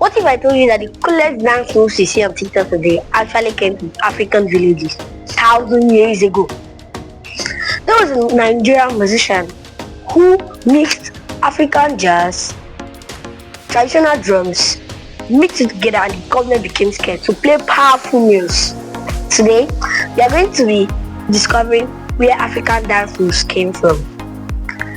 What if I told you that the coolest dance moves you see on TikTok today actually came from African villages 1,000 years ago? There was a Nigerian musician who mixed African jazz, traditional drums, mixed it together, and the government became scared to play powerful music. Today, we are going to be discovering where African dance moves came from.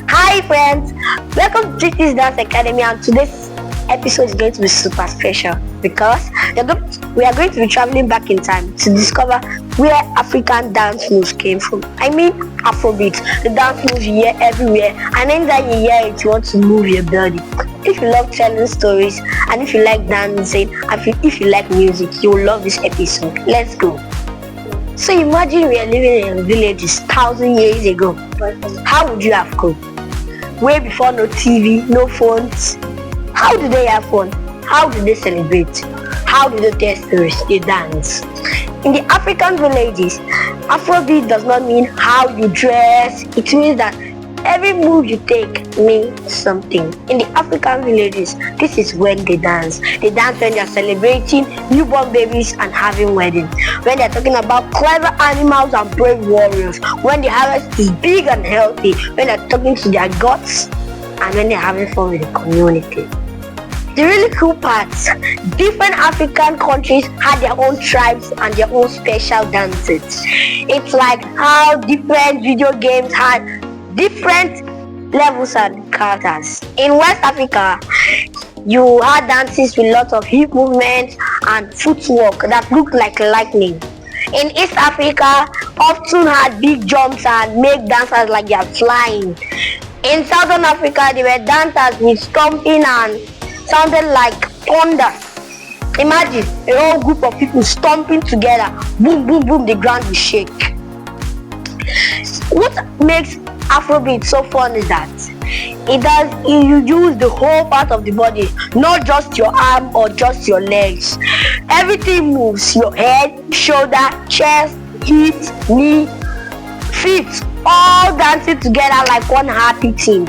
Hi friends, welcome to this Dance Academy, and today's episode is going to be super special because we are going to be traveling back in time to discover where African dance moves came from. I mean Afrobeat, the dance moves you hear everywhere, and anytime you hear it, you want to move your body. If you love telling stories, and if you like dancing, and if you like music, you will love this episode. Let's go. So imagine we are living in villages 1,000 years ago. How would you have coped? Way before no TV, no phones. How do they have fun? How do they celebrate? How do they tell stories? They dance. In the African villages, Afrobeat does not mean how you dress. It means that every move you take means something. In the African villages, this is when they dance. They dance when they are celebrating newborn babies and having weddings. When they are talking about clever animals and brave warriors. When the harvest is big and healthy. When they are talking to their gods. And when they are having fun with the community. The really cool part, different African countries had their own tribes and their own special dances. It's like how different video games had different levels and characters. In West Africa, you had dances with lots of hip movements and footwork that looked like lightning. In East Africa, often had big jumps and make dancers like they are flying. In Southern Africa, they were dancers with stomping and sounded like thunder. Imagine a whole group of people stomping together. Boom, boom, boom, the ground will shake. What makes Afrobeat so fun is that you use the whole part of the body, not just your arm or just your legs. Everything moves, your head, shoulder, chest, hips, knee, feet, all dancing together like one happy team.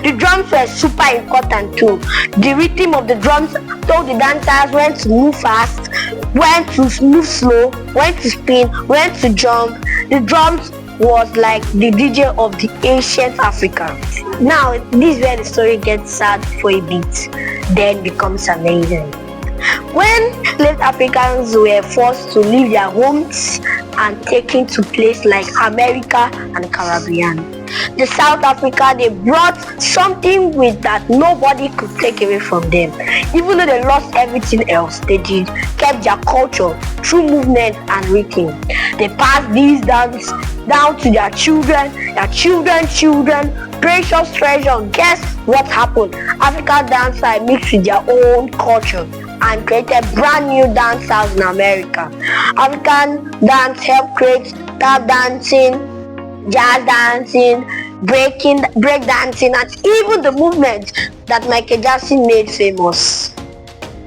The drums were super important too. The rhythm of the drums told the dancers when to move fast, when to move slow, when to spin, when to jump. The drums was like the DJ of the ancient Africa. Now, this is where the story gets sad for a bit, then becomes amazing. When late Africans were forced to leave their homes and taken to places like America and Caribbean, the South Africa, they brought something with that nobody could take away from them. Even though they lost everything else, they kept their culture through movement and rhythm. They passed these dance down to their children, precious treasure. Guess what happened? African dancers mixed with their own culture and created brand new dance styles in America. African dance helped create tap dancing, jazz dancing, break dancing, and even the movement that Michael Jackson made famous.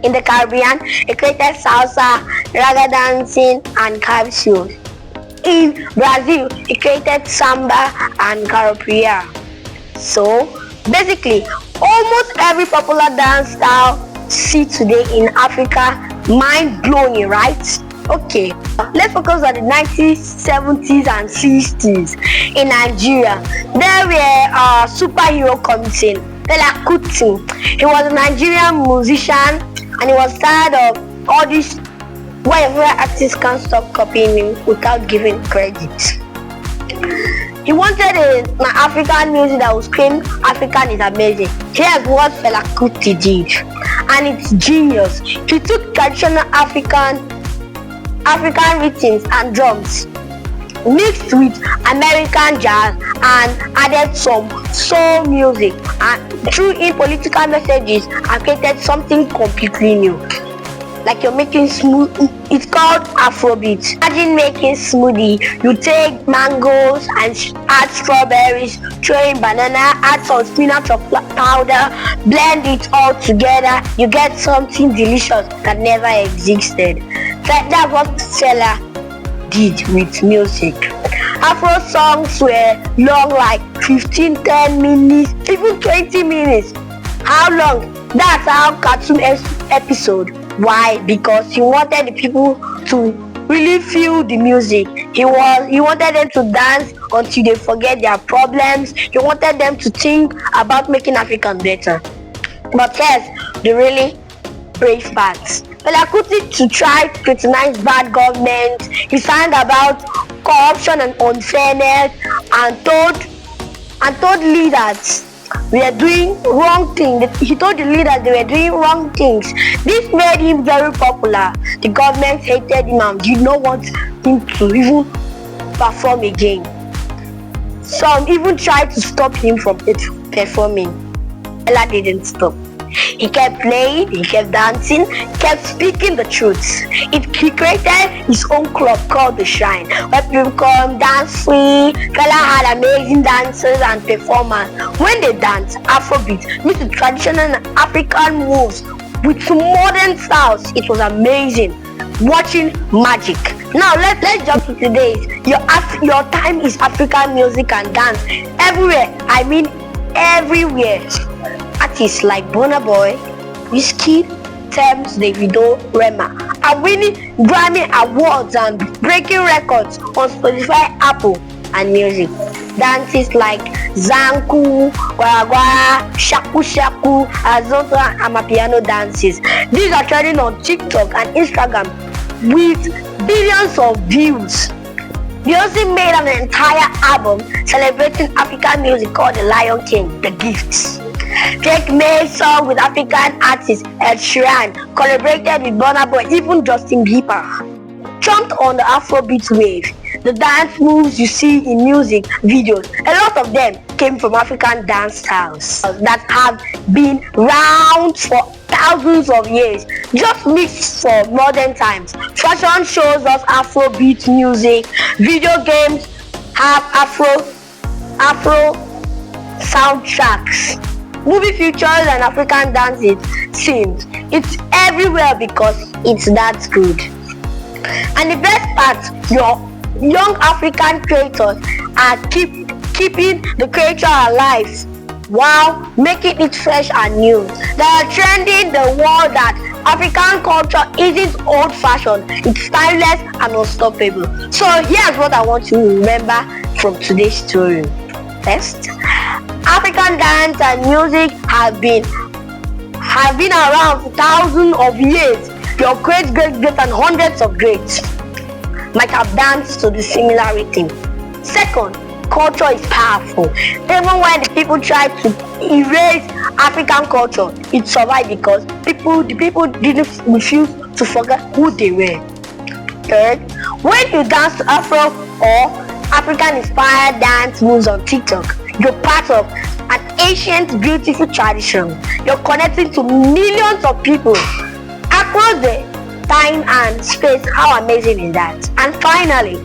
In the Caribbean, it created salsa, reggae dancing, and calypso. In Brazil, it created samba and capoeira. So, basically, almost every popular dance style see today in Africa, mind-blowing, right? Okay, let's focus on the 90s, 70s, and 60s. In Nigeria, there were superhero comes in, Fela Kuti. He was a Nigerian musician, and he was tired of all this why every artist can't stop copying him without giving credit. He wanted an African music that would scream African is amazing. Here's what Fela Kuti did, and it's genius. He took traditional African rhythms and drums, mixed with American jazz, and added some soul music, and threw in political messages and created something completely new. Like you're making smoothie. It's called Afrobeat. Imagine making smoothie. You take mangoes and add strawberries, throw in banana, add some spinach powder, blend it all together. You get something delicious that never existed. That's what Fela did with music. Afro songs were long, like 15, 10 minutes, even 20 minutes. How long? That's how cartoon episode. Why? Because he wanted the people to really feel the music. He wanted them to dance until they forget their problems. He wanted them to think about making African better. But yes, the really brave parts. Fela Kuti, to try to criticize bad government, he sang about corruption and unfairness, and told leaders we are doing wrong things. He told the leaders they were doing wrong things. This made him very popular. The government hated him and did not want him to even perform again. Some even tried to stop him from performing. Fela didn't stop. He kept playing, he kept dancing, he kept speaking the truth. He created his own club called The Shrine, where people come dance free. Fela had amazing dancers and performers. When they dance, Afrobeat mixed with traditional African moves with modern styles. It was amazing. Watching magic. Now let's jump to today's. Your time is African music and dance. Everywhere. I mean everywhere. Artists like Burna Boy, Wizkid, Tems, Davido, Rema are winning Grammy Awards and breaking records on Spotify, Apple, and music. Dances like Zanku, Gwara, Shaku Shaku, Azonto, and Amapiano dances. These are trending on TikTok and Instagram with billions of views. Beyoncé made an entire album celebrating African music called The Lion King, The Gifts. Drake made songs with African artists Sheeran, collaborated with Burna Boy, even Justin Bieber. Jumped on the Afrobeat wave. The dance moves you see in music videos, a lot of them came from African dance styles that have been around for thousands of years, just mixed for modern times. Fashion shows us Afrobeat music. Video games have Afro soundtracks. Movie features and African dances scenes. It's everywhere because it's that good. And the best part, your young African creators are keeping the culture alive while making it fresh and new. They are trending the world that African culture isn't old-fashioned, it's timeless and unstoppable. So here's what I want you to remember from today's story. First, African dance and music have been around for thousands of years. Your great and hundreds of greats might have danced to the similar rhythm. Second, culture is powerful. Even when the people try to erase African culture, it survived because the people didn't refuse to forget who they were. Third, when you dance to Afro or African-inspired dance moves on TikTok, you're part of an ancient, beautiful tradition. You're connecting to millions of people across the time and space. How amazing is that? And finally,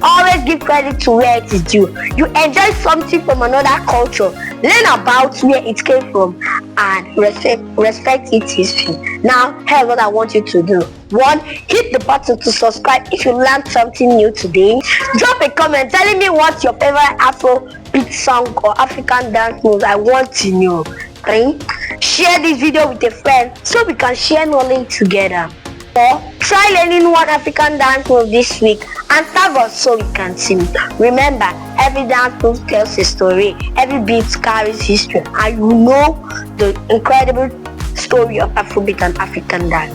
always give credit to where it is due. You enjoy something from another culture, learn about where it came from, and respect its history. Now, here's what I want you to do. 1. Hit the button to subscribe if you learned something new today. Drop a comment telling me what's your favorite Afrobeat song or African dance moves. I want to know. 3. Share this video with a friend so we can share knowledge together. 4. Try learning one African dance move this week and tag us so we can sing. Remember, every dance move tells a story. Every beat carries history, and you know the incredible story of Afrobeat and African dance.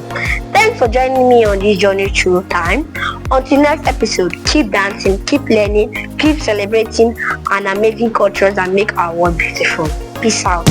Thanks for joining me on this journey through time. Until next episode, keep dancing, keep learning, keep celebrating an amazing cultures and make our world beautiful. Peace out.